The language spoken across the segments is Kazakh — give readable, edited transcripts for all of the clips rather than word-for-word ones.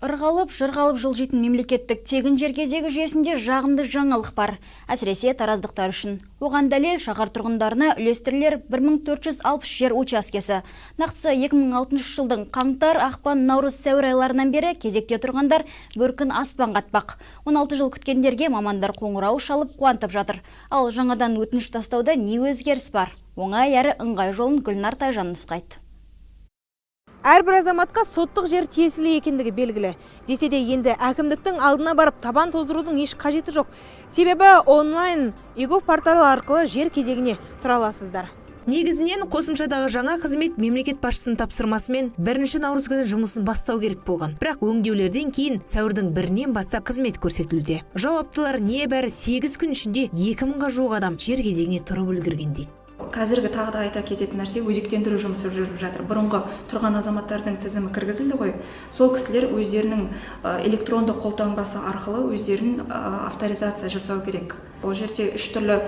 Ырғалып жылжитын мемлекеттік тегін жер кезегі жүйесінде жағымды жаңалық бар, әсіресе тараздықтар үшін. Оған дәлел шаһар тұрғындарына үлестірілер 1460 жер учаскесі. Нақтысы 2006 жылдың қаңтар, ақпан, наурыз, сәуір айларынан бері кезекте тұрғандар бөркін аспан қатпақ. 16 жыл күткендерге мамандар қоңырау шалып қуантып жатыр. Ал жаңадан өтініш тастауда не өзгеріс бар? Оңай әрі ыңғай жолын Гүлнар Тайжан нұсқайды. Әрбір азаматқа соттық жер тиесілі екендігі белгілі. Десе де енді әкімдіктің алдына барып табан тоздырудың еш қажеті жоқ. Себебі онлайн егов порталы арқылы жер кезегіне тұра аласыздар. Негізінен қосымшадағы жаңа қызмет мемлекет басшысының тапсырмасымен 1 наурыз күні жұмысын бастау керек болған. Бірақ өңдеулерден кейін сәуірдің 1-нен бастап қызмет көрсетілуде. Жауаптылар небәрі 8 күн ішінде 2000-ға жуық адам жер кезегіне тұрып үлгерген дейді. Қазіргі тағы да айта кететін нәрсе, өзектендіру жұмысы жүріп жатыр. Бұрынғы тұрған азаматтардың тізімі кіргізілді ғой. Сол кісілер өздерінің электронды қолтаңбасы арқылы өздерін авторизация жасау керек. Ол жерде 3 түрлі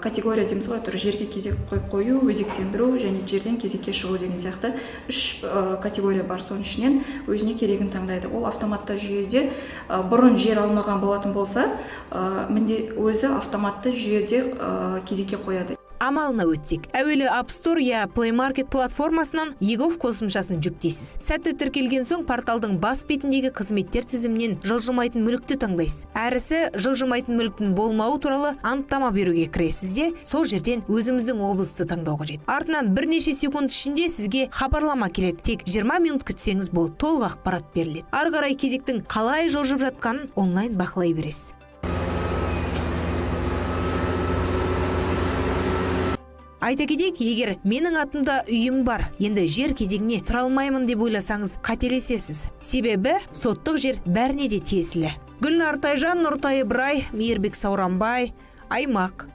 категория дейміз ғой, жерге кезек қою, өзектендіру және жерден кезекке шығу деген сияқты 3 категория бар. Соның ішінен өзіне керегін таңдайды. Ол автоматты жүйеде бұрын жер алмаған болатын болса, өзі автоматты жүйеде кезекке қояды. Амалына өтсек, әуелі App Store я Play Market платформасынан егов қосымшасын жүктейсіз. Сәтті тіркелген соң порталдың бас бетіндегі қызметтер тізімінен жылжымайтын мүлікті таңдайсыз. Әрісі жылжымайтын мүліктің болмауы туралы анықтама беруге кіресіз де, сол жерден өзіміздің облысты таңдау қажет. Артынан бірнеше секунд ішінде сізге хабарлама келеді. Тек 20 минут күтсеңіз болды, толық ақпарат беріледі. Ары қарай кезектің қалай жылжып жатқанын онлайн бақылай бересіз. Айта кетейік, егер менің атымда үйім бар, енді жер кезегіне тұра алмаймын деп ойласаңыз қателесесіз. Себебі соттық жер бәріне де тиесілі. Гүлнар Тайжан, Нұртай Ибрай, Мейірбек Сауранбай, Аймақ.